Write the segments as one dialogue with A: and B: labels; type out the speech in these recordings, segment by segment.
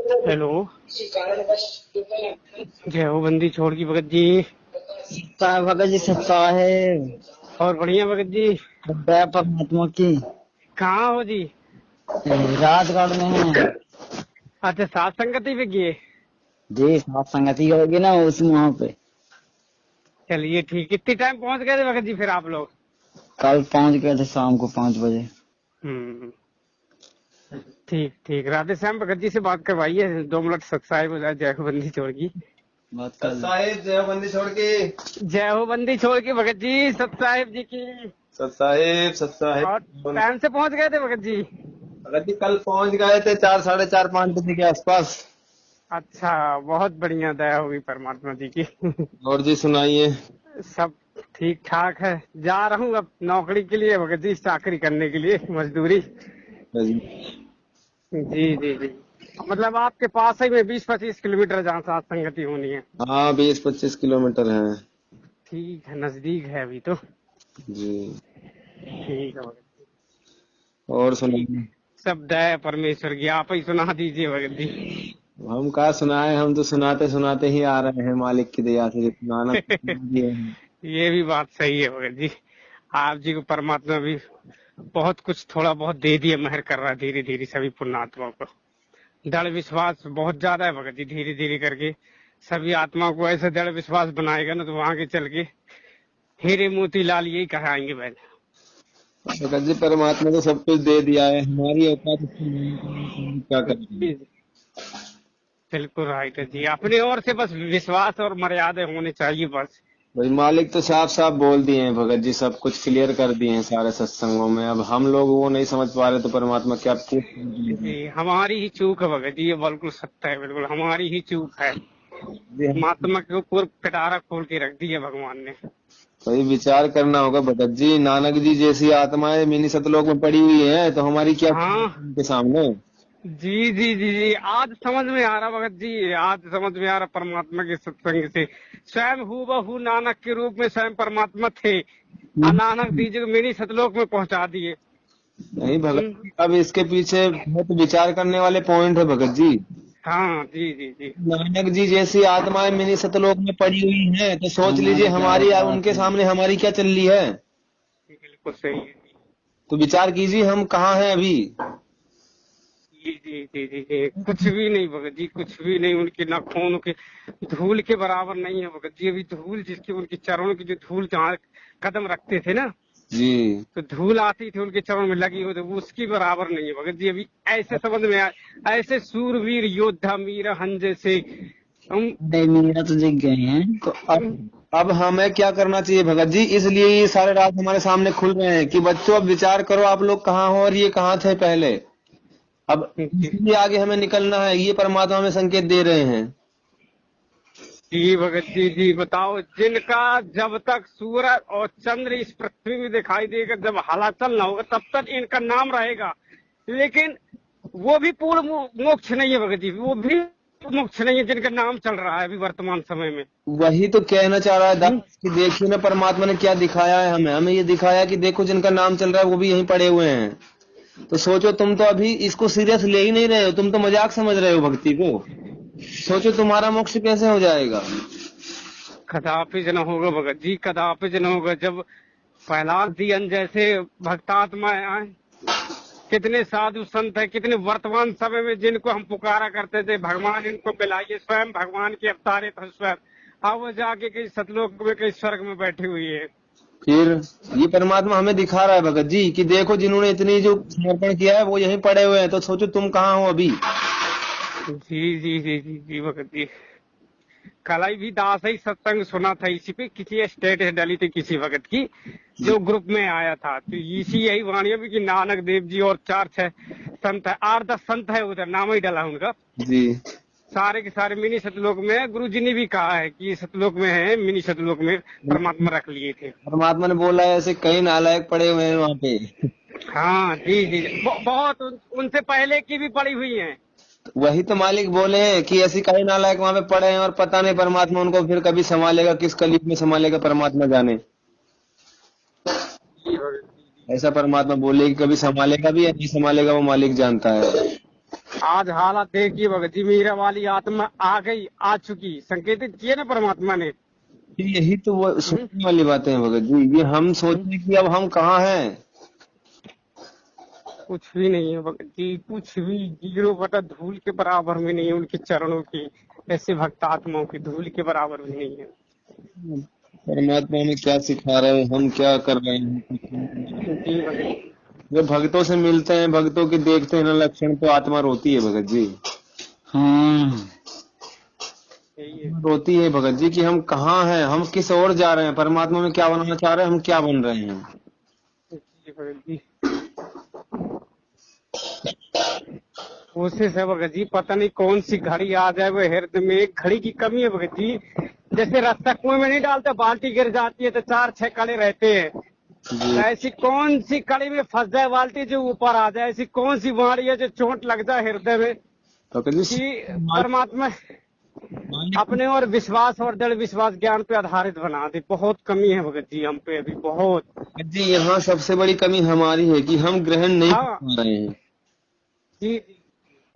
A: Hello. जय हो बंदी छोड़ की भगत जी।
B: भगत जी सत्ता है।
A: और बढ़िया भगत जी।
B: दया परमात्मा की।
A: कहाँ हो जी?
B: राजगढ़ में है
A: अच्छा, सात संगति पे गए।
B: जी। सात संगति होगी ना उस वहाँ पे।
A: चलिए ठीक। कितनी टाइम पहुंच गए थे भगत जी फिर आप लोग?
B: कल पहुँच गए थे शाम को 5 बजे।
A: हम्म। ठीक ठीक। राधे श्याम भगत जी से बात करवाइए 2 मिनट। सत्साहिब हो जाए। जय हो बंदी छोड़ की।
B: बात कर साहिब जय बंदी छोड़ के।
A: जय हो बंदी छोड़ की भगत जी। सत्साहिब जी की।
B: सत साहिब सत
A: और
B: साहिब।
A: टाइम से पहुंच गए थे भगत जी?
B: भगत जी कल पहुँच गए थे 4, 4:30, 5 बजे के आसपास।
A: अच्छा, बहुत बढ़िया। दया होगी परमात्मा जी की।
B: और जी सुनाइए।
A: सब ठीक ठाक है। जा रहा हूँ अब नौकरी के लिए भगत जी, चाकरी करने के लिए, मजदूरी। जी जी जी। मतलब आपके पास ही में 20-25 किलोमीटर जहाँ सात संगति होनी है।
B: हाँ 20-25 किलोमीटर है।
A: ठीक है, नजदीक है अभी तो।
B: जी।
A: ठीक है भगत जी।
B: और
A: ठीक
B: सुनाइए।
A: है। सब दया परमेश्वर की। आप ही सुना दीजिए भगत जी।
B: हम कहा सुनाए, हम तो सुनाते सुनाते ही आ रहे हैं मालिक की दया से, सुनाना तो सुना दिए हैं।
A: ये भी बात सही है भगत जी। आप जी को परमात्मा भी बहुत कुछ थोड़ा बहुत दे दिए, मेहर कर रहा है धीरे धीरे सभी पुण्यात्माओं को। दृढ़ विश्वास बहुत ज्यादा है भगत जी। धीरे धीरे करके सभी आत्माओं को ऐसे दृढ़ विश्वास बनाएगा ना, तो वहां के चल के हीरे मोती लाल यही कहलाएंगे भाई।
B: भगत जी परमात्मा तो सब कुछ दे दिया है, हमारी औकात उसको लेने की नहीं, तो हम क्या करेंगे।
A: जी, बिल्कुल राइट है जी। अपनी ओर से बस विश्वास और मर्यादा होने चाहिए बस।
B: भाई मालिक तो साफ साफ बोल दिए हैं भगत जी, सब कुछ क्लियर कर दिए हैं सारे सत्संगों में। अब हम लोग वो नहीं समझ पा रहे तो परमात्मा क्या पूछ
A: जी, हमारी ही चूक है भगत जी। ये बिल्कुल सत्य है, बिल्कुल हमारी ही चूक है।
B: जी।
A: महात्मा के ऊपर पिटारा खोल के रख दिया भगवान ने।
B: भाई विचार करना होगा भगत जी, नानक जी जैसी आत्माएं मिनी सतलोक में पड़ी हुई हैं, तो हमारी क्या
A: हाँ
B: उनके सामने।
A: जी जी जी जी। आज समझ में आ रहा भगत जी। आज समझ में आ रहा परमात्मा के सत्संग से। स्वयं हूबहू नानक के रूप में स्वयं परमात्मा थे, और नानक दीजिए मिनी सतलोक में पहुंचा दिए।
B: नहीं भगत जी, अब इसके पीछे बहुत विचार करने वाले पॉइंट है भगत जी।
A: हाँ जी जी जी।
B: नानक जी जैसी आत्माएं मिनी सतलोक में पड़ी हुई हैं, तो सोच लीजिए हमारी और उनके सामने हमारी क्या चल रही है।
A: बिल्कुल सही है
B: तो विचार कीजिए हम कहाँ हैं अभी।
A: जी जी जी जी जी। कुछ भी नहीं भगत जी, कुछ भी नहीं। उनके नाखून के धूल के बराबर नहीं है भगत जी। अभी धूल जिसकी, उनके चरणों की जो धूल जहाँ कदम रखते थे ना,
B: जी।
A: तो धूल आती थी उनके चरण में लगी हो, तो वो उसकी बराबर नहीं है भगत जी। अभी ऐसे समझ में आए, ऐसे सूरवीर योद्धा मीरा हंजे से हम।
B: नहीं मीरा तो जग गए हैं, तो अब हमें क्या करना चाहिए भगत जी, इसलिए ये सारे राज हमारे सामने खुल रहे हैं कि बच्चों अब विचार करो आप लोग कहाँ हो और ये कहाँ थे पहले। अब इसलिए आगे हमें निकलना है, ये परमात्मा हमें संकेत दे रहे हैं।
A: जी भगत जी जी। बताओ, जिनका जब तक सूरज और चंद्र इस पृथ्वी में दिखाई देगा, जब हलाचल ना होगा, तब तक इनका नाम रहेगा। लेकिन वो भी पूर्ण मोक्ष नहीं है भगत जी। वो भी मोक्ष नहीं है जिनका नाम चल रहा है अभी वर्तमान समय में।
B: वही तो कहना चाह रहा है दास कि देखिए ना परमात्मा ने क्या दिखाया है हमें, हमें ये दिखाया कि देखो जिनका नाम चल रहा है वो भी यहीं पड़े हुए हैं। तो सोचो, तुम तो अभी इसको सीरियस ले ही नहीं रहे हो, तुम तो मजाक समझ रहे हो भक्ति को। सोचो तुम्हारा मोक्ष कैसे हो जाएगा।
A: कदापि न होगा भगत जी, कदापि न होगा। जब प्रहलाद जी जैसे भक्तात्माएं आए, कितने साधु संत है, कितने वर्तमान समय में जिनको हम पुकारा करते थे भगवान इनको मिलाइए, स्वयं भगवान के अवतारे थे स्वयं। अब वो जाके कहीं सतलोक में, कहीं स्वर्ग में बैठी हुई है।
B: फिर ये परमात्मा हमें दिखा रहा है भगत जी कि देखो जिन्होंने इतनी जो समर्पण किया है वो यहीं पड़े हुए हैं, तो सोचो तुम कहाँ हो अभी।
A: जी जी जी जी जी भगत जी। कल ही भी दास ही सत्संग सुना था इसी पे, किसी स्टेटस डाली थी किसी भगत की, जो ग्रुप में आया था, तो इसी यही वाणी भी कि नानक देव जी और 4-6 संत है, 8-10 संत है, उधर नाम ही डाला उनका।
B: जी।
A: सारे के सारे मिनी सतलोक में है। गुरु जी ने भी कहा है कि सतलोक में है, मिनी सतलोक में परमात्मा रख लिए थे।
B: परमात्मा ने बोला है ऐसे कई नालायक पड़े हुए हैं वहां पे।
A: हाँ जी जी जी। बहुत उनसे पहले की भी पड़ी हुई है।
B: वही तो मालिक बोले हैं कि ऐसी कई नालायक वहां पे पड़े हैं और पता नहीं परमात्मा उनको फिर कभी संभालेगा, किस कलयुग में संभालेगा परमात्मा जाने। ऐसा परमात्मा बोले कि कभी संभालेगा भी या नहीं संभालेगा वो मालिक जानता है।
A: आज हालत देखिए भगत जी, मीरा वाली आत्मा आ गई, आ चुकी, संकेतित किए ना परमात्मा ने।
B: यही तो वो
A: हम्म,
B: सोचने वाली बातें हैं भगत जी। ये हम सोचते कि अब हम कहाँ हैं।
A: कुछ भी नहीं है भगत जी, कुछ भी 0/धूल के बराबर में नहीं है उनके चरणों की। ऐसे भक्त आत्माओं की धूल के बराबर भी नहीं है।
B: परमात्मा हमें क्या सिखा रहे हैं, हम क्या कर रहे हैं।
A: जी भगत जी।
B: जब भक्तों से मिलते हैं, भक्तों की देखते हैं ना लक्षण, तो आत्मा रोती है भगत जी।
A: यही है।
B: रोती है भगत जी कि हम कहाँ हैं, हम किस ओर जा रहे हैं, परमात्मा में क्या बनना चाह रहे हैं, हम क्या बन रहे हैं।
A: जी भगत जी, कोशिश है भगत जी, पता नहीं कौन सी घड़ी आ जाए वो हृदय में। एक घड़ी की कमी है भगत जी। जैसे रास्ता कुएं में नहीं डालते, बाल्टी गिर जाती है तो 4-6 कड़े रहते हैं।
B: जी
A: तो ऐसी कौन सी कड़ी में फंस जाए बाल्टी जो ऊपर आ जाए? ऐसी कौन सी वाणी है जो चोट लग जाए हृदय में
B: भगत जी,
A: कि
B: मालिक
A: परमात्मा
B: मालिक
A: अपने और विश्वास और दृढ़ विश्वास ज्ञान पे आधारित बना दे? बहुत कमी है भगत जी हम पे अभी, बहुत।
B: भगत जी, यहाँ सबसे बड़ी कमी हमारी है कि हम ग्रहण नहीं कर
A: हाँ
B: पा रहे हैं।
A: जी जी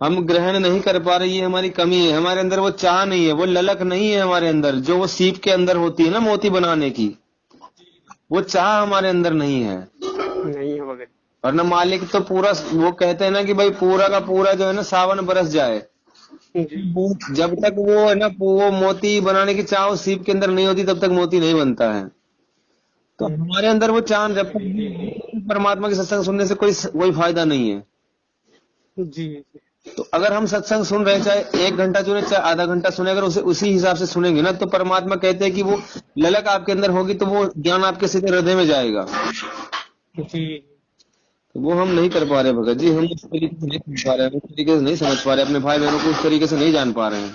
B: हम ग्रहण नहीं कर पा रहे, ये हमारी कमी है। हमारे अंदर वो चाह नहीं है, वो ललक नहीं है हमारे अंदर, जो वो सीप के अंदर होती है ना मोती बनाने की, वो चाह हमारे अंदर नहीं है।
A: नहीं है भगत
B: और ना मालिक तो पूरा, वो कहते हैं ना कि भाई पूरा का पूरा जो है ना सावन बरस जाए,
A: जी।
B: वो जब तक वो है ना वो मोती बनाने की चाह उस सीप के अंदर नहीं होती, तब तक मोती नहीं बनता है। तो हमारे अंदर वो चाह जब तक, परमात्मा के सत्संग सुनने से कोई फायदा नहीं है।
A: जी जी
B: तो अगर हम सत्संग सुन रहे हैं, चाहे 1 घंटा सुने चाहे आधा घंटा सुने, अगर उसे उसी हिसाब से सुनेंगे ना, तो परमात्मा कहते हैं कि वो ललक आपके अंदर होगी, तो वो ज्ञान आपके सीधे हृदय में जाएगा।
A: जी।
B: तो वो हम नहीं कर पा रहे भगत जी, हम उस तरीके से नहीं समझ पा रहे हैं, उस तरीके से नहीं समझ पा रहे, अपने भाई बहनों को उस तरीके से नहीं जान पा रहे हैं।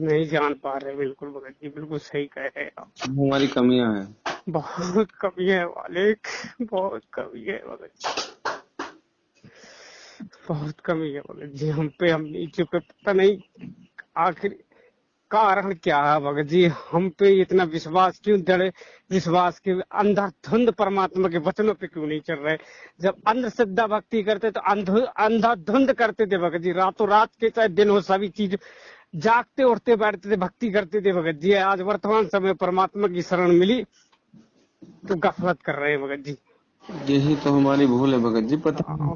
A: नहीं जान पा रहे, बिल्कुल भगत जी, बिल्कुल सही कह रहे हैं आप।
B: वो हमारी कमियां हैं।
A: बहुत कमी है मालिक, बहुत कमी है भगत जी, बहुत कमी है भगत जी हम पे। हम नीचे पे पता नहीं आखिर कारण क्या है भगत जी, हम पे इतना विश्वास क्यों दृढ़ विश्वास के अंधाधुंध परमात्मा के वचनों पे क्यों नहीं चल रहे? जब अंधश्रद्धा भक्ति करते तो अंधाधुंध करते थे भगत जी, रातों रात के चाहे दिन हो सभी चीज जागते उठते बैठते थे, भक्ति करते थे भगत जी। आज वर्तमान समय परमात्मा की शरण मिली तो गफलत कर रहे हैं भगत जी।
B: यही तो हमारी भूल है भगत जी, पता नहीं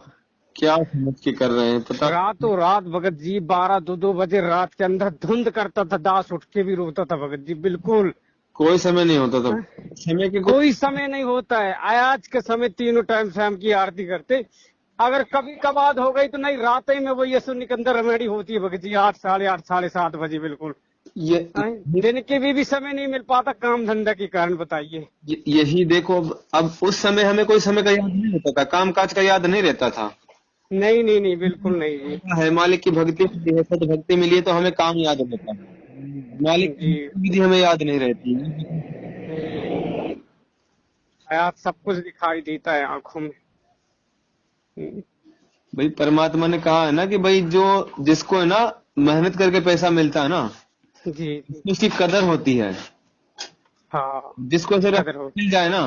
B: क्या समझ के कर रहे हैं, पता।
A: रातों रात भगत जी 12-2 बजे रात के अंदर धुंध करता था, दास उठ के भी रोता था भगत जी, बिल्कुल।
B: कोई समय नहीं होता था, समय की
A: कोई समय नहीं होता है। आज के समय तीनों टाइम शाम की आरती करते, अगर कभी कभार हो गई तो नहीं, रात ही में वो यीशु निकंदर रमेड़ी होती है भगत जी, 8, 8:30, 7:30 बजे बिल्कुल।
B: ये
A: दिन के भी समय नहीं मिल पाता काम धंधा के कारण, बताइए।
B: यही देखो, अब उस समय हमें कोई समय का याद नहीं रहता था, काम काज का याद नहीं रहता था।
A: नहीं नहीं नहीं, बिल्कुल नहीं जी।
B: है मालिक की भक्ति मिली है, सद भक्ति मिली है, तो हमें काम याद रहता है। मालिक की
A: जी
B: विधि हमें याद नहीं रहती।
A: आज सब कुछ दिखाई देता है आंखों में।
B: भाई परमात्मा ने कहा है ना कि भाई जो जिसको है ना मेहनत करके पैसा मिलता है ना,
A: जी जी
B: उसकी कदर होती है।
A: हाँ,
B: जिसको ऐसे
A: कदर
B: रास्ते
A: हो।
B: में मिल जाए ना,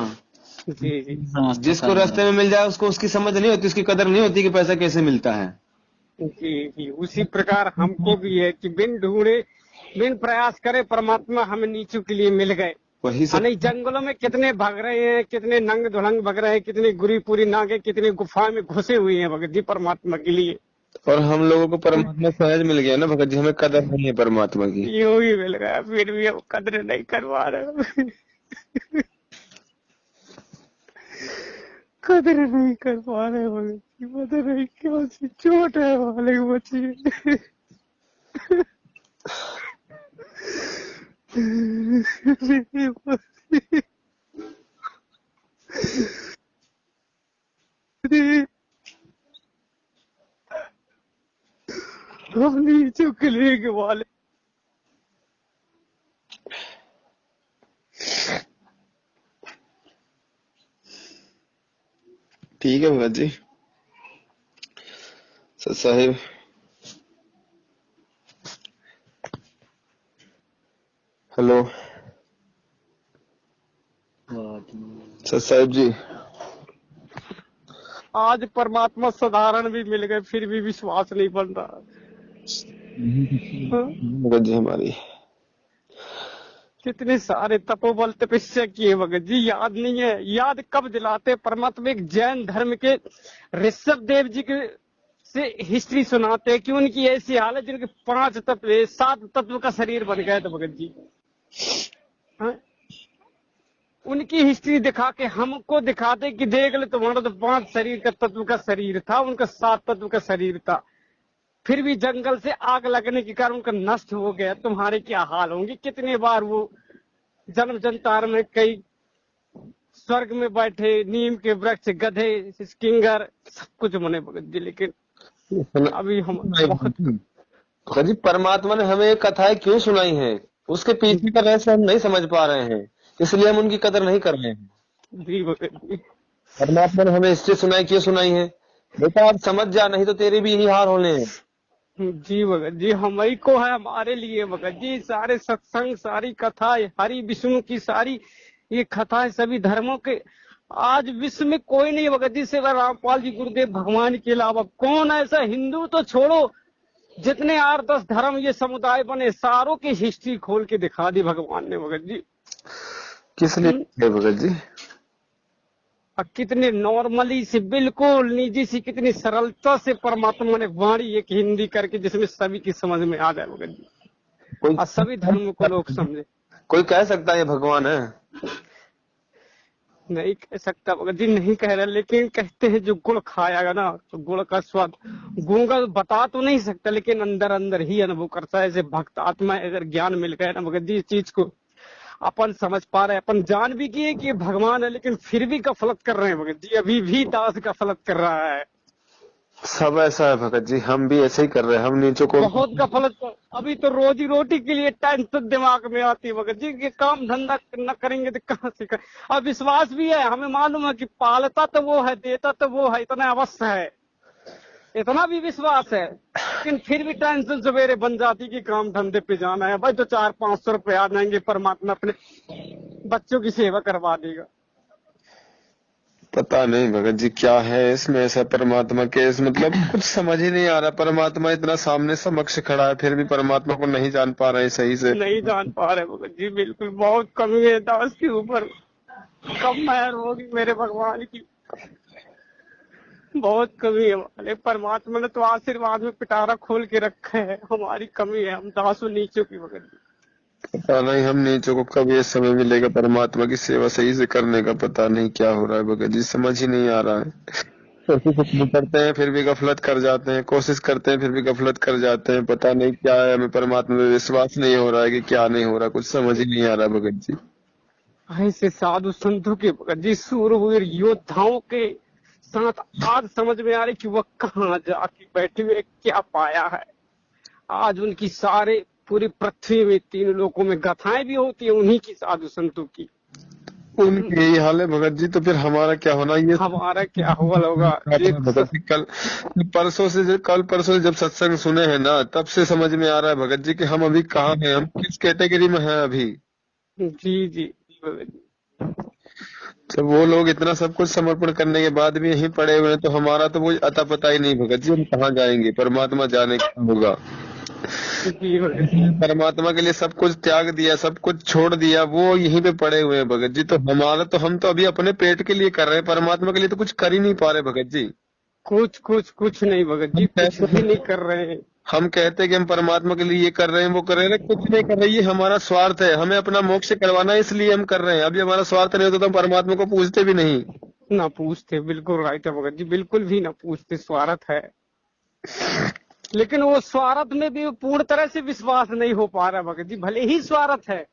A: जी जी
B: जिसको रास्ते में मिल जाए, उसको उसकी समझ नहीं होती, उसकी कदर नहीं होती कि पैसा कैसे मिलता है।
A: जी जी, उसी प्रकार हमको भी है कि बिन ढूंढे बिन प्रयास करे परमात्मा हमें नीचों के लिए मिल गए।
B: वही सब।
A: नहीं, जंगलों में कितने भाग रहे हैं, कितने नंग धुलंग भाग रहे हैं, कितनी गुरी पूरी नागे, कितनी गुफा में घुसे हुए हैं भगत जी परमात्मा के लिए।
B: और हम लोगों को परमात्मा सहज मिल गया ना भगत जी, हमें कदर नहीं है परमात्मा की।
A: यूं ही मिल गया, फिर भी हम कदर नहीं करवा रहे। कदर नहीं कर पा रहे भगत जी, पता नहीं क्या सी चोट है वाले बच्चे। हम नीचे किले के वाले।
B: ठीक है भगत जी। सत साहिब, हेलो सत साहिब जी।
A: आज परमात्मा साधारण भी मिल गए फिर भी विश्वास नहीं बन रहा। हाँ?
B: भगत जी हमारी
A: कितने सारे तपोबल तपस्या किए भगत जी, याद नहीं है? याद कब दिलाते? परमात्मा एक जैन धर्म के ऋषभ देव जी के से हिस्ट्री सुनाते कि उनकी ऐसी हालत जिनके 5 तत्व 7 तत्व का शरीर बन गया था भगत जी। हाँ? उनकी हिस्ट्री दिखा के हमको दिखाते कि देख ले तुम्हारा तो 5 शरीर का तत्व का शरीर था, उनका 7 तत्व का शरीर था, फिर भी जंगल से आग लगने के कारण उनका नष्ट हो गया। तुम्हारे क्या हाल होंगे? कितने बार वो जन्म जंतार में कई स्वर्ग में बैठे, नीम के वृक्ष, गधे, किंगर, सब कुछ बने भगत जी, लेकिन अभी हम बहुत
B: भगत जी परमात्मा ने हमें कथाएं क्यों सुनाई हैं, उसके पीछे का रहस्य हम नहीं समझ पा रहे हैं, इसलिए हम उनकी कदर नहीं कर रहे हैं।
A: जी भगत जी।
B: परमात्मा ने हमें हिस्ट्री सुनाई क्यों सुनाई है? बेटा आप समझ जा, नहीं तो तेरे भी यही हाल होने हैं।
A: जी भगत जी, हम ही को है हमारे लिए भगत जी। सारे सत्संग, सारी कथा, हरि विष्णु की सारी ये कथा है सभी धर्मों के। आज विश्व में कोई नहीं भगत जी सिवा रामपाल जी गुरुदेव भगवान के अलावा। कौन ऐसा, हिंदू तो छोड़ो, जितने 8-10 धर्म ये समुदाय बने सारों की हिस्ट्री खोल के दिखा दी भगवान ने भगत जी।
B: किस लिए भगत जी?
A: और कितने नॉर्मली से, बिल्कुल निजी सी, कितनी सरलता से परमात्मा ने वाणी एक हिंदी करके जिसमें सभी की समझ में आ जाए भगत जी, और सभी धर्म को लोग समझे।
B: कोई कह सकता है ये भगवान है?
A: नहीं कह सकता भगत जी, नहीं कह रहा, लेकिन कहते हैं जो गुड़ खाएगा ना तो गुड़ का स्वाद, गूंगा बता तो नहीं सकता लेकिन अंदर अंदर ही अनुभव करता है। ऐसे भक्त आत्मा अगर ज्ञान मिल गया ना भगत जी, इस चीज को अपन समझ पा रहे हैं, अपन जान भी किए कि ये भगवान है, लेकिन फिर भी गफलत कर रहे हैं भगत जी। अभी भी दास गफलत कर रहा है।
B: सब ऐसा है भगत जी, हम भी ऐसे ही कर रहे हैं। हम नीचों को
A: बहुत गफलत कर, अभी तो रोजी रोटी के लिए टेंशन दिमाग में आती है भगत जी कि काम धंधा न करेंगे तो कहाँ से करें। अब विश्वास भी है, हमें मालूम है कि पालता तो वो है, देता तो वो है, इतना अवश्य है, इतना भी विश्वास है, लेकिन फिर भी टेंशन सवेरे बन जाती कि काम धंधे पे जाना है भाई, तो 400-500 रुपए आ जाएंगे, परमात्मा अपने बच्चों की सेवा करवा देगा।
B: पता नहीं भगत जी क्या है इसमें ऐसा परमात्मा के, मतलब कुछ समझ ही नहीं आ रहा। परमात्मा इतना सामने समक्ष खड़ा है फिर भी परमात्मा को नहीं जान पा रहे सही से।
A: नहीं जान पा रहे भगत जी, बिल्कुल बहुत कमी है दास के ऊपर। कब मेहर होगी मेरे भगवान की, बहुत कमी है हमारे। परमात्मा ने तो आशीर्वाद में पिटारा खोल के रखे है, हमारी कमी है, हम दासों नीचों की भगत जी।
B: पता नहीं हम नीचों को कब ये समय मिलेगा परमात्मा की सेवा सही से करने का। पता नहीं क्या हो रहा है भगत जी, समझ ही नहीं आ रहा है। कोशिश करते हैं फिर भी गफलत कर जाते हैं, कोशिश करते हैं फिर भी गफलत कर जाते हैं। पता नहीं क्या है, हमें परमात्मा में विश्वास नहीं हो रहा है कि क्या नहीं हो रहा, कुछ समझ ही नहीं आ रहा भगत जी।
A: ऐसे साधु संतों के भगत जी, सूरवीर योद्धाओं के साथ आज समझ में आ रही कि वह कहाँ जाके बैठे हुए क्या पाया है। आज उनकी सारे पूरी पृथ्वी में 3 लोकों में गाथाएं भी होती है उन्हीं की, साधु संतों की।
B: उनकी यही हाल है भगत जी, तो फिर हमारा क्या होना? ये
A: हमारा क्या हुआ होगा
B: भगत जी। कल परसों से जब सत्संग सुने हैं ना, तब से समझ में आ रहा है भगत जी कि हम अभी कहाँ हैं, हम किस कैटेगरी में हैं अभी।
A: जी जी भगत जी।
B: जब वो लोग इतना सब कुछ समर्पण करने के बाद भी यहीं पड़े हुए हैं, तो हमारा तो वो अता पता ही नहीं भगत जी, हम कहाँ जाएंगे। परमात्मा जाने क्या होगा।
A: जी भगत जी।
B: परमात्मा के लिए सब कुछ त्याग दिया, सब कुछ छोड़ दिया, वो यहीं पे पड़े हुए हैं भगत जी। तो हम तो अभी अपने पेट के लिए कर रहे हैं, परमात्मा के लिए तो कुछ कर ही नहीं पा रहे भगत जी।
A: कुछ नहीं भगत जी, कुछ भी नहीं कर रहे हैं।
B: हम कहते हैं कि हम परमात्मा के लिए ये कर रहे हैं, वो कर रहे हैं, कुछ नहीं कर रहे। ये हमारा स्वार्थ है, हमें अपना मोक्ष करवाना है इसलिए हम कर रहे हैं। अभी हमारा स्वार्थ नहीं होता तो हम परमात्मा को पूछते भी नहीं।
A: ना पूछते, बिल्कुल राइट है भगत जी, बिल्कुल भी ना पूछते। स्वार्थ है, लेकिन वो स्वार्थ में भी पूर्ण तरह से विश्वास नहीं हो पा रहा भगत जी। भले ही स्वार्थ है,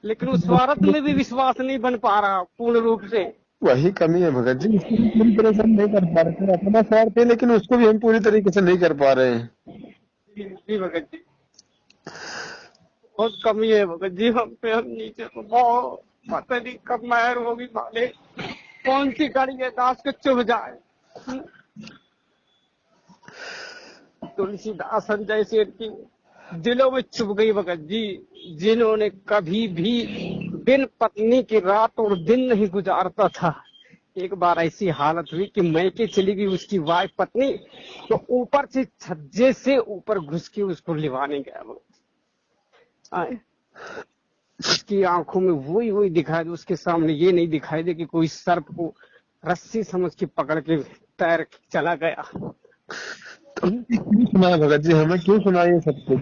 A: लेकिन उस स्वार्थ में भी विश्वास नहीं बन पा रहा पूर्ण रूप से।
B: वही कमी है भगत जी, उसको भी पूरी तरह से हम नहीं कर पा रहे हैं। अपना स्वार्थ है लेकिन उसको भी हम पूरी तरीके से नहीं कर पा रहे हैं।
A: जी भगत जी, बहुत कमी है भगत जी हम पे। हम नीचे को बहुत, पता नहीं कब मेहर होगी माले, कौन सी कड़ी है दास को चुभ जाए। तुलसीदास जैसे की दिलों में चुभ गई भगत जी, जिन्होंने कभी भी बिन पत्नी की रात और दिन नहीं गुजारता था, एक बार ऐसी हालत हुई कि मैके चली गई उसकी वाइफ पत्नी, तो ऊपर से छज्जे से ऊपर घुस के उसको लिवाने गया वो। आए, उसकी आंखों में वही दिखाई दे, उसके सामने ये नहीं दिखाई दे कि कोई सर्प को रस्सी समझ के पकड़ के तैर के चला गया।
B: क्यों सुनाए भगत जी, हमें क्यों सुनाए ये सब कुछ?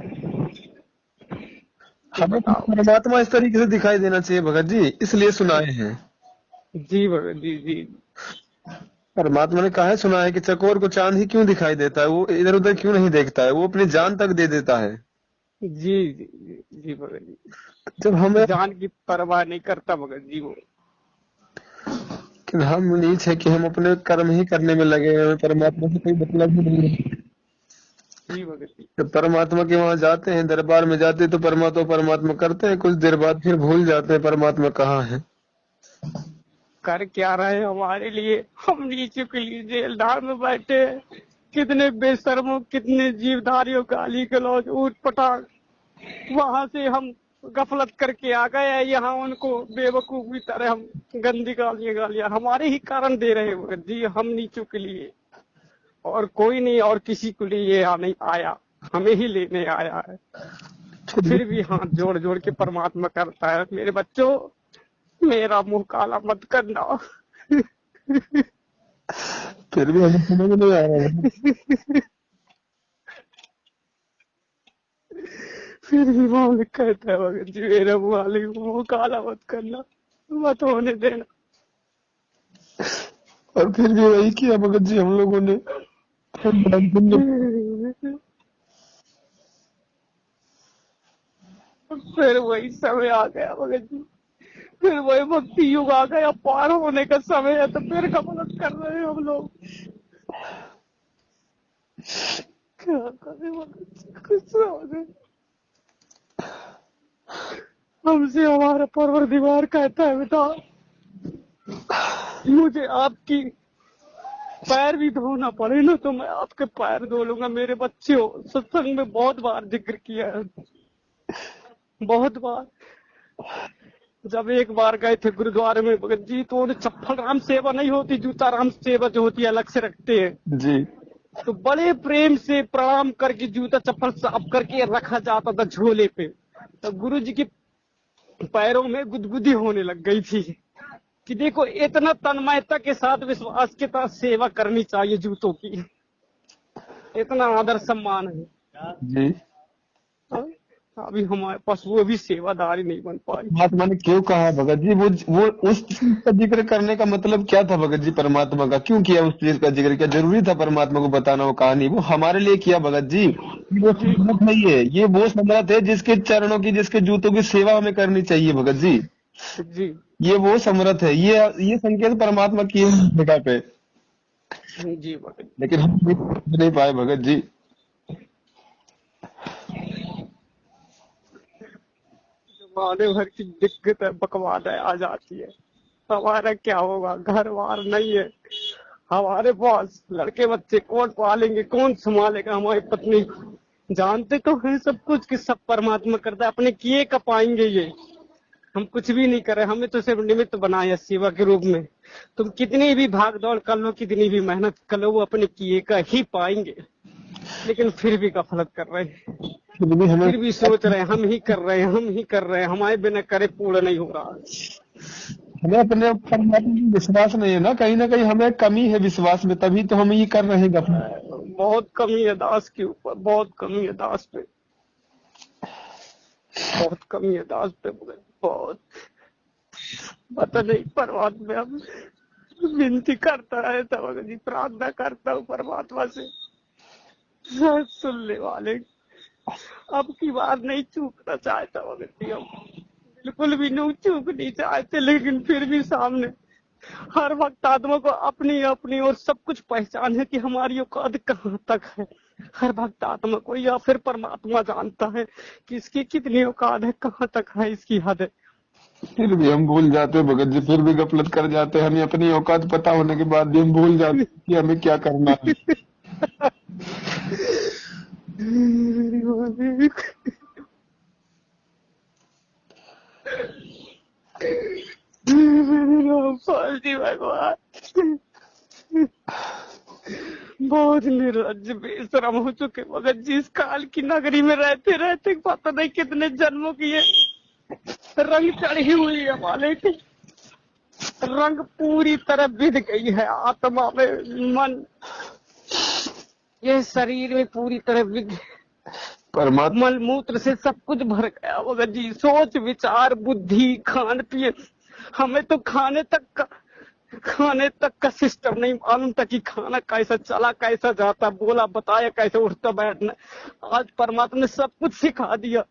B: हमें तो
A: बताओ
B: परमात्मा इस तरीके से दिखाई देना चाहिए भगत जी, इसलिए सुनाए हैं।
A: जी भगत जी। जी
B: परमात्मा ने कहा है सुनाया कि चकोर को चांद ही क्यों दिखाई देता है, वो इधर उधर क्यों नहीं देखता है, वो अपनी जान तक दे देता है।
A: जी जी जी, जी भगत जी,
B: जब हमें
A: जान की परवाह नहीं करता भगत जी वो।
B: कि हम नीच है कि हम अपने कर्म ही करने में लगे हैं, हमें परमात्मा से कोई मतलब ही नहीं है।
A: जी भगत जी।
B: जब परमात्मा के वहां जाते हैं, दरबार में जाते हैं, तो परमात्मा करते हैं, कुछ देर बाद फिर भूल जाते हैं परमात्मा कहाँ है।
A: कर क्या रहे हैं हमारे लिए, हम नीचे के लिए जेलदार में बैठे हैं। कितने बेशर्मों, कितने जीवधारियों गाली गलौज ऊट पटांग, वहां से हम गफलत करके आ गए हैं, यहाँ उनको बेवकूफ की तरह हम गंदी गालियां हमारे ही कारण दे रहे हैं भगत जी, हम नीचों के लिए, और कोई नहीं, और किसी को लिए यहाँ नहीं आया, हमें ही लेने आया है। फिर भी हाथ जोड़ जोड़ के परमात्मा करता है, मेरे बच्चों मेरा मुंह काला मत करना।
B: फिर भी हमें समझ नहीं आ रहा है।
A: फिर भी मालिक कहता है भगत जी, मेरा मालिक मुंह काला मत करना, मत होने देना।
B: और फिर भी वही किया भगत जी हम लोगों ने।
A: फिर वही समय आ गया भगत जी, फिर वही भक्ति युग आ गया, पार होने का समय है, तो फिर गफलत कर रहे हैं हम लोग। क्या करें भगत जी, कुछ समझ नहीं। हमसे हमारा परवरदिगार कहता है, बेटा मुझे आपकी पैर भी धोना पड़े ना तो मैं आपके पैर धो लूंगा। मेरे बच्चे हो, सत्संग में बहुत बार जिक्र किया है, बहुत बार। जब एक बार गए थे गुरुद्वारे में भगत जी, तो चप्पल राम सेवा नहीं होती, जूता राम सेवा जो होती है अलग से रखते हैं
B: जी।
A: तो बड़े प्रेम से प्रणाम करके जूता चप्पल साफ करके रखा जाता था झोले पे। तो गुरु जी के पैरों में गुदगुदी होने लग गई थी कि देखो इतना तन्मयता के साथ विश्वास के साथ सेवा करनी चाहिए जूतों की, इतना आदर सम्मान है।
B: जी।
A: अभी हमारे पास वो भी सेवादारी नहीं बन पाई।
B: परमात्मा ने क्यों कहा भगत जी, वो उस चीज का जिक्र करने का मतलब क्या था भगत जी? परमात्मा का क्यों किया उस चीज का जिक्र? क्या जरूरी था परमात्मा को बताना वो कहानी? वो हमारे लिए किया भगत जी। वो समर्थ नहीं है, ये वो समर्थ है जिसके चरणों की, जिसके जूतों की सेवा हमें करनी चाहिए भगत जी।
A: जी
B: ये वो समर्थ है, ये संकेत परमात्मा किए हैं इस जगह पे,
A: जी भगत
B: लेकिन हम नहीं पाए भगत जी।
A: जमाने भर की दिक्कत है, बकवाद आ जाती है। हमारा क्या होगा, घर बार नहीं है हमारे पास, लड़के बच्चे कौन पालेंगे, कौन संभालेगा हमारी पत्नी। जानते तो हैं सब कुछ कि सब परमात्मा करता है, अपने किए का पाएंगे ये, हम कुछ भी नहीं कर रहे, हमें तो सिर्फ निमित्त बनाया सेवा के रूप में। तुम कितनी भी भाग दौड़ कर लो, कितनी भी मेहनत कर लो, वो अपने किए का ही पाएंगे। लेकिन फिर भी गफलत कर रहे हैं, फिर भी सोच रहे हैं हम ही कर रहे हैं, हम ही कर रहे हैं, हमारे बिना करे पूर्ण नहीं हो रहा।
B: हमें अपने परमात्मा में विश्वास नहीं है ना कहीं हमें कमी है विश्वास में, तभी तो हम ये कर रहे हैं गफलत।
A: बहुत कमी है दास के ऊपर, बहुत कमी है दास पे, बहुत कमी है दास पे, बहुत। पता नहीं परमात्मा, हम विनती करता है तो जी, प्रार्थना करता हूँ परमात्मा से, शायद सुनने वाले। अब की बार नहीं चूकना चाहता भगत, हम बिल्कुल भी नहीं चूकनी चाहते, लेकिन फिर भी सामने हर वक्त आत्मा को अपनी अपनी और सब कुछ पहचान है कि हमारी औकात कहाँ तक है। हर भक्त आत्मा को या फिर परमात्मा जानता है कि इसकी कितनी औकात है, कहाँ तक है इसकी हद है।
B: फिर भी हम भूल जाते हैं भगत जी, फिर भी गफलत कर जाते हैं। हमें अपनी औकात पता होने के बाद भी हम भूल जाते हैं कि हमें क्या करना है।
A: रामपाल जी भगवान, बहुत निर्लज्ज बेशरम हो चुके भगत जी। इस काल की नगरी में रहते रहते पता नहीं कितने जन्मों की ये रंग चढ़ी हुई है मालिक। रंग पूरी तरह बिध गई है आत्मा में, मन, ये शरीर में पूरी तरह बिध,
B: परमात्मा
A: मल मूत्र से सब कुछ भर गया भगत जी। सोच विचार बुद्धि खान पिए, हमें तो खाने तक का सिस्टम नहीं मालूम था कि खाना कैसा चला, कैसा जाता, बोला बताया कैसे उठता बैठना। आज परमात्मा ने सब कुछ सिखा दिया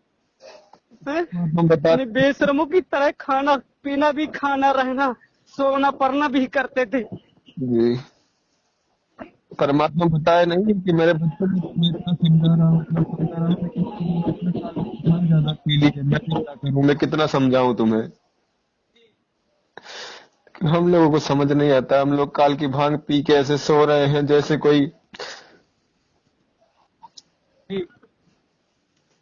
A: है।
B: हम बता
A: अपने बेशरमों की तरह खाना पीना भी, खाना रहना सोना पढ़ना भी करते थे।
B: जी, परमात्मा बताया नहीं कि मेरे बच्चे को मैं इतना समझा रहा हूँ, इतना समझा रहा हूँ, लेकिन तुमने कितने साल भाग ज्यादा पी ली है, मैं भी क्या करूँ, मैं कितना समझाऊं तुम्हें। हम लोगों को समझ नहीं आता, हम लोग काल की भांग पी के ऐसे सो रहे हैं जैसे कोई
A: जी,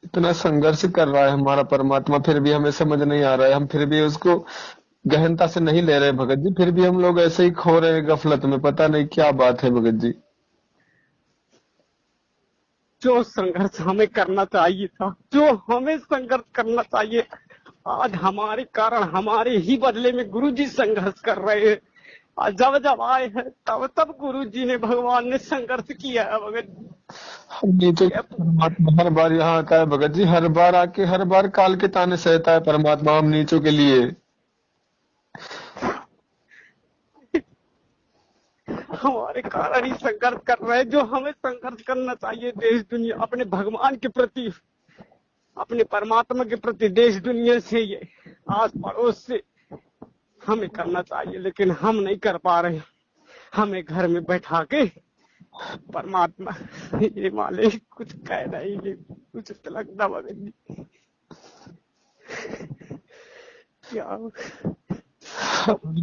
B: इतना संघर्ष कर रहा है हमारा परमात्मा, फिर भी हमें समझ नहीं आ रहा है, हम फिर भी उसको गहनता से नहीं ले रहे भगत जी, फिर भी हम लोग ऐसे ही खो रहे हैं गफलत में, पता नहीं क्या बात है भगत जी।
A: जो संघर्ष हमें करना चाहिए था, जो हमें संघर्ष करना चाहिए, आज हमारे कारण हमारे ही बदले में गुरुजी संघर्ष कर रहे हैं। आज जब जब आए हैं तब गुरुजी ने, भगवान ने संघर्ष किया है भगत जी।
B: हम नीचे परमात्मा हर बार यहाँ आता है भगत जी, हर बार आके हर बार काल के ताने सहता है परमात्मा हम नीचों के लिए।
A: हमारे कारण ही संघर्ष कर रहे हैं, जो हमें संघर्ष करना चाहिए देश दुनिया, अपने भगवान के प्रति, अपने परमात्मा के प्रति, देश दुनिया से, ये आस पड़ोस से हमें करना चाहिए, लेकिन हम नहीं कर पा रहे। हमें घर में बैठा के परमात्मा ये मालिक कुछ कह रही है, कुछ लगता भगत जी क्या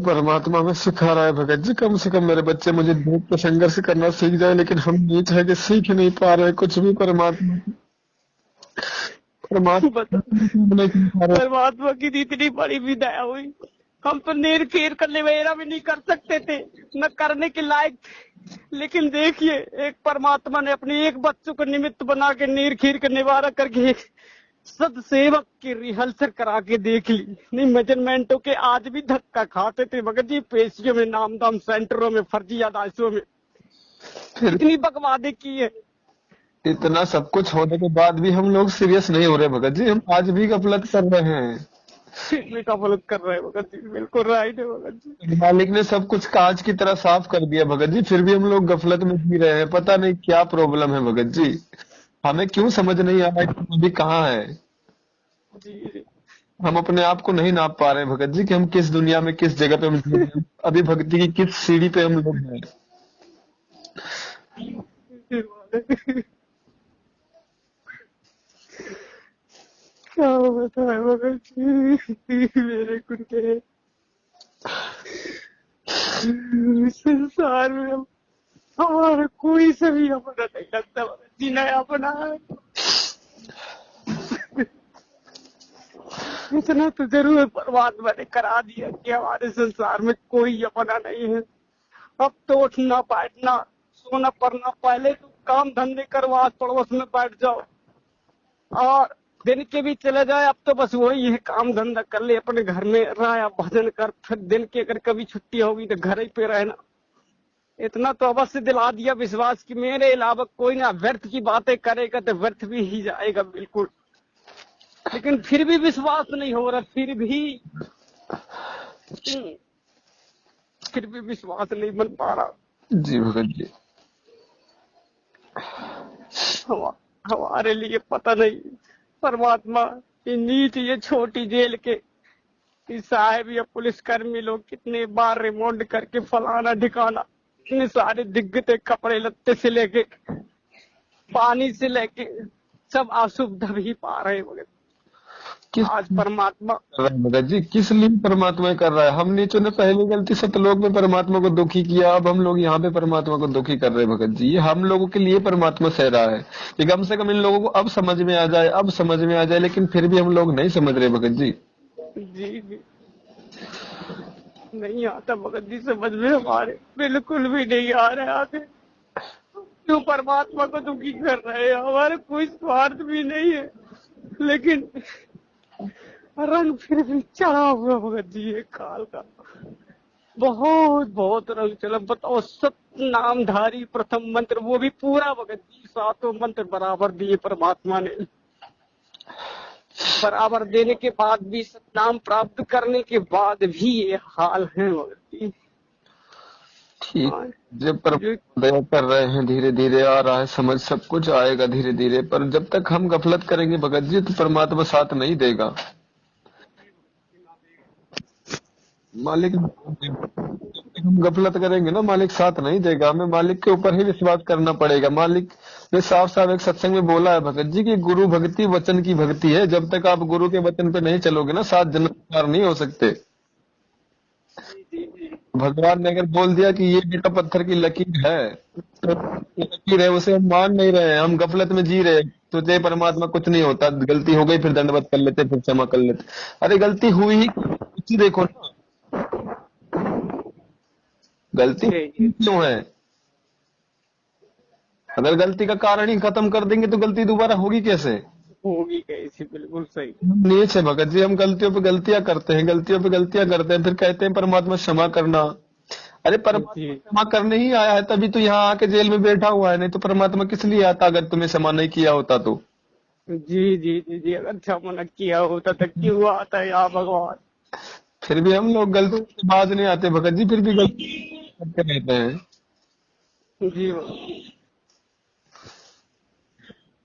B: परमात्मा में सिखा रहा है भगत जी, कम से कम मेरे बच्चे मुझे देख के संघर्ष करना सीख जाए, लेकिन हम नीच है कि सीख नहीं पा रहे कुछ भी।
A: परमात्मा की इतनी बड़ी विदाई हुई, हम तो नीर खीर का निवेरा भी नहीं कर सकते थे, न करने के लायक थे। लेकिन देखिए, एक परमात्मा ने अपने एक बच्चों को निमित्त बना के नीर खीर का निवारा करके सदसेवक की रिहर्सल करा के देख ली। नहीं मेजरमेंटों के आज भी धक्का खाते थे भगत जी, पेशियों में, नामदाम सेंटरों में, फर्जी अदालतों में इतनी बकवादे की है।
B: इतना सब कुछ होने के बाद भी हम लोग सीरियस नहीं हो रहे भगत जी, हम आज भी गफलत कर रहे हैं।
A: गफलत कर रहे हैं भगत जी, बिल्कुल राइट है भगत जी।
B: मालिक ने सब कुछ कांच की तरह साफ कर दिया भगत जी, फिर भी हम लोग गफलत में जी रहे हैं, पता नहीं क्या प्रॉब्लम है भगत जी, हमें क्यों समझ नहीं आ रहा है कि अभी कहाँ है।
A: जी,
B: हम अपने आप को नहीं नाप पा रहे हैं भगत जी कि हम किस दुनिया में, किस जगह पे हम जी रहे हैं, अभी भक्ति की किस सीढ़ी पे हम लोग हैं।
A: क्या बताए भगत जी, मेरे गुरुदेव, संसार में हमारा कोई सभी अपना नहीं लगता भगत जी, नहीं अपना है। इतना तो जरूर परमात्मा ने करा दिया कि हमारे संसार में कोई अपना नहीं है। अब तो उठना बैठना सोना पड़ना, पहले तो काम धंधे करो, आस पड़ोस में बैठ जाओ और दिन के भी चले जाए, अब तो बस वही है, काम धंधा कर ले, अपने घर में रहा, भजन कर, फिर दिन की अगर कभी छुट्टी होगी तो घर ही पे रहना। इतना तो अवश्य दिला दिया विश्वास कि मेरे अलावा कोई ना व्यर्थ की बातें करेगा तो व्यर्थ भी ही जाएगा बिल्कुल। लेकिन फिर भी विश्वास नहीं हो रहा, फिर भी विश्वास नहीं बन पा रहा।
B: जी भगत जी,
A: हमारे लिए पता नहीं परमात्मा ये नीच, ये छोटी जेल के साहब या पुलिसकर्मी लोग कितने बार रिमांड करके फलाना ठिकाना, इतने सारे दिग्गते कपड़े लत्ते से लेके पानी से लेके सब असुविधा भी पा रहे हैं। आज परमात्मा
B: भगत जी किस लिए परमात्मा कर रहा है? हम नीचों ने पहली गलती सतलोक में परमात्मा को दुखी किया, अब हम लोग यहाँ पे परमात्मा को दुखी कर रहे हैं भगत जी। ये हम लोगों के लिए परमात्मा सह रहा है कि कम से कम इन लोगों को अब समझ में आ जाए, अब समझ में आ जाए, लेकिन फिर भी हम लोग नहीं समझ रहे भगत जी।
A: जी नहीं आता भगत जी, समझ में हमारे बिल्कुल भी नहीं आ रहा है आगे। क्यों परमात्मा को दुखी कर रहे हैं? हमारे कोई स्वार्थ भी नहीं है, लेकिन रंग फिर भी चढ़ा हुआ भगत जी ये काल का। बहुत बहुत रंग चला। बताओ, सत्य नामधारी प्रथम मंत्र, वो भी पूरा भगत जी, 7 मंत्र बराबर दिए परमात्मा ने। बराबर देने के बाद भी, सतनाम प्राप्त करने के बाद भी ये हाल है भगत जी।
B: ठीक।
A: हाँ,
B: जब पर
A: जो
B: दया कर रहे हैं, धीरे धीरे आ रहा है समझ, सब कुछ आएगा धीरे धीरे। पर जब तक हम गफलत करेंगे भगत जी तो परमात्मा साथ नहीं देगा। मालिक, जब तक हम गफलत करेंगे ना, मालिक साथ नहीं देगा। हमें मालिक के ऊपर ही विश्वास करना पड़ेगा। मालिक ने साफ साफ एक सत्संग में बोला है भगत जी की गुरु भक्ति वचन की भक्ति है। जब तक आप गुरु के वचन पे नहीं चलोगे ना, 7 जन्म पार नहीं हो सकते। भगवान ने अगर बोल दिया कि ये बेटा पत्थर की लकीर है, तो लकीर है, उसे हम मान नहीं रहे हैं, हम गफलत में जी रहे हैं। तो जय परमात्मा, कुछ नहीं होता, गलती हो गई फिर दंडवत कर लेते, फिर क्षमा कर लेते। अरे गलती हुई ही देखो ना, गलती क्यों है? अगर गलती का कारण ही खत्म कर देंगे तो गलती दोबारा होगी कैसे?
A: होगी कैसी? बिल्कुल सही।
B: हम नीच है भगत जी, हम गलतियों पे गलतियां करते हैं, गलतियों पे गलतियां करते हैं, फिर कहते हैं परमात्मा क्षमा करना। अरे परमात्मा क्षमा करने ही आया है, तभी तो यहाँ आके जेल में बैठा हुआ है। नहीं तो परमात्मा किस लिए आता अगर तुम्हें क्षमा नहीं किया होता तो?
A: जी जी जी जी, अगर क्षमा न किया होता तो क्यों आता है यहाँ भगवान?
B: फिर भी हम लोग गलती से बाज नहीं आते भगत जी, फिर भी गलती करते रहते हैं।
A: जी,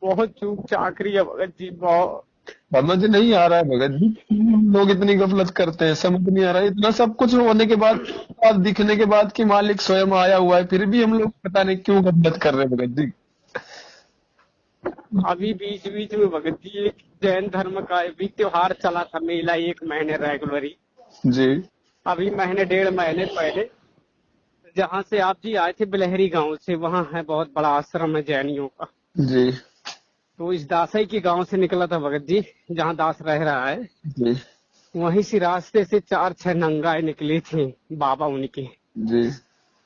A: बहुत चूक चाकरी है भगत जी, बहुत।
B: समझ नहीं आ रहा है भगत जी, हम लोग इतनी गफलत करते हैं, समझ नहीं आ रहा है। इतना सब कुछ होने के बाद, दिखने के बाद कि मालिक स्वयं आया हुआ है, फिर भी हम लोग पता नहीं क्यों गफलत कर रहे हैं भगत जी।
A: अभी बीच बीच में भगत जी एक जैन धर्म का भी त्योहार चला था, मेला, 1 महीने रेगुलरी।
B: जी।
A: अभी महीने 1.5 महीने पहले, जहाँ से आप जी आए थे बिलहरी गांव से, वहाँ है बहुत बड़ा आश्रम है जैनियों का।
B: जी।
A: तो इस दासाई के गांव से निकला था भगत जी, जहाँ दास रह रहा है।
B: जी।
A: वहीं से रास्ते से 4-6 नंगाए निकले थे बाबा उनके।
B: जी।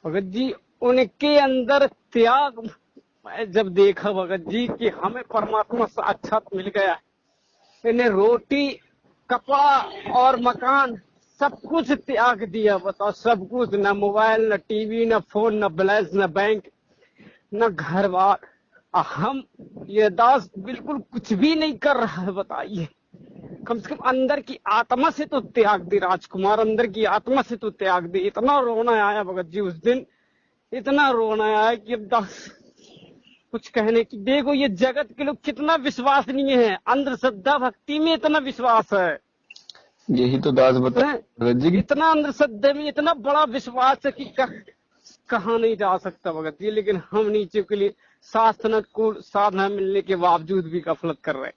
A: भगत जी, उनके अंदर त्याग, मैं जब देखा भगत जी कि हमें परमात्मा साक्षात मिल गया। इन्हें रोटी, कपड़ा और मकान सब कुछ त्याग दिया। बताओ, सब कुछ, न मोबाइल, न टीवी, न फोन, न बैलेंस, न बैंक, न घर बार। हम ये दास बिल्कुल कुछ भी नहीं कर रहा है। बताइए, कम से कम अंदर की आत्मा से तो त्याग दे राजकुमार, अंदर की आत्मा से तो त्याग दे। इतना रोना आया भगत जी उस दिन, इतना रोना आया कि अब दास कुछ कहने की। देखो, ये जगत के लोग कितना विश्वसनीय है, अंधश्रद्धा भक्ति में इतना विश्वास है।
B: यही तो दास बता भगत जी की।
A: इतना अंधश्रद्धा में इतना बड़ा विश्वास है कि कहाँ नहीं जा सकता भगत जी। लेकिन हम नीचे के लिए शास्त्र को साधना मिलने के बावजूद भी गफलत कर रहे हैं।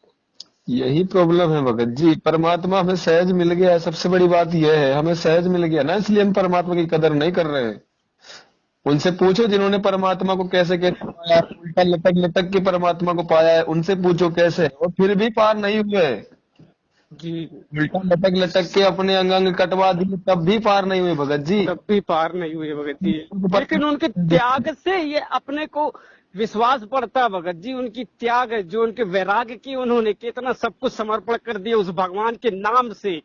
B: यही प्रॉब्लम है भगत जी, परमात्मा हमें सहज मिल गया है। सबसे बड़ी बात यह है, हमें सहज मिल गया ना, इसलिए हम परमात्मा की कदर नहीं कर रहे हैं। उनसे पूछो जिन्होंने परमात्मा को कैसे कैसे पाया, उल्टा लटक लटक के परमात्मा को पाया है, उनसे पूछो कैसे, और फिर भी पार नहीं हुए।
A: जी,
B: उल्टा लटक लटक के अपने अंग अंग कटवा दिए, तब भी पार नहीं हुए भगत जी।
A: तब भी पार नहीं हुए भगत जी। लेकिन उनके त्याग से ये अपने को विश्वास पड़ता भगत जी। उनकी त्याग है, जो उनके वैराग्य की, उन्होंने कितना सब कुछ समर्पण कर दिया उस भगवान के नाम से।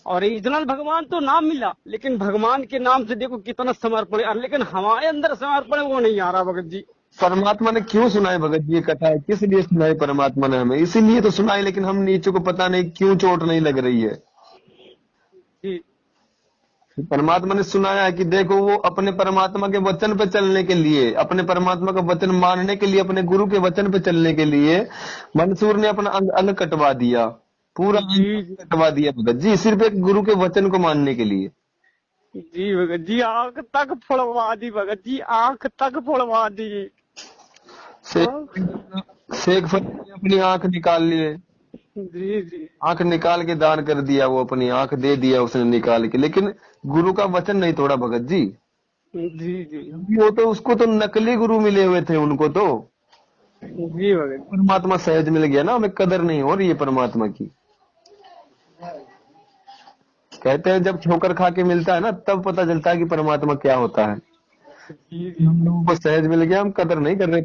A: ओरिजिनल भगवान तो नाम मिला, लेकिन भगवान के नाम से देखो कितना समर्पण है। लेकिन हमारे अंदर समर्पण वो नहीं आ रहा भगत जी।
B: परमात्मा ने क्यों सुनाई भगत जी ये कथा है? किस लिए सुनाई परमात्मा ने हमें? इसीलिए तो सुनाई, लेकिन हम नीचों को पता नहीं क्यों चोट नहीं लग रही है।
A: जी,
B: परमात्मा ने सुनाया है कि देखो, वो अपने परमात्मा के वचन पे चलने के लिए, अपने परमात्मा का वचन मानने के लिए, अपने गुरु के वचन पे चलने के लिए मंसूर ने अपना अंग अंग कटवा दिया, पूरा अंग कटवा दिया भगत जी, सिर्फ एक गुरु के वचन को मानने के लिए।
A: जी भगत जी, आंख तक फोड़वा दी भगत जी, आंख तक फोड़वा दी।
B: शेख फरीद ने अपनी आंख निकाल लिए।
A: जी जी,
B: आंख निकाल के दान कर दिया, वो अपनी आंख दे दिया उसने निकाल के, लेकिन गुरु का वचन नहीं तोड़ा भगत जी।
A: जी जी,
B: वो तो, उसको तो नकली गुरु मिले हुए थे उनको तो।
A: जी भगत,
B: परमात्मा सहज मिल गया ना, हमें कदर नहीं हो रही है परमात्मा की। कहते हैं जब ठोकर खा के मिलता है ना तब पता चलता है कि परमात्मा क्या होता है।
A: जी जी।
B: हम लोगों को सहज मिल गया, हम कदर नहीं कर रहे।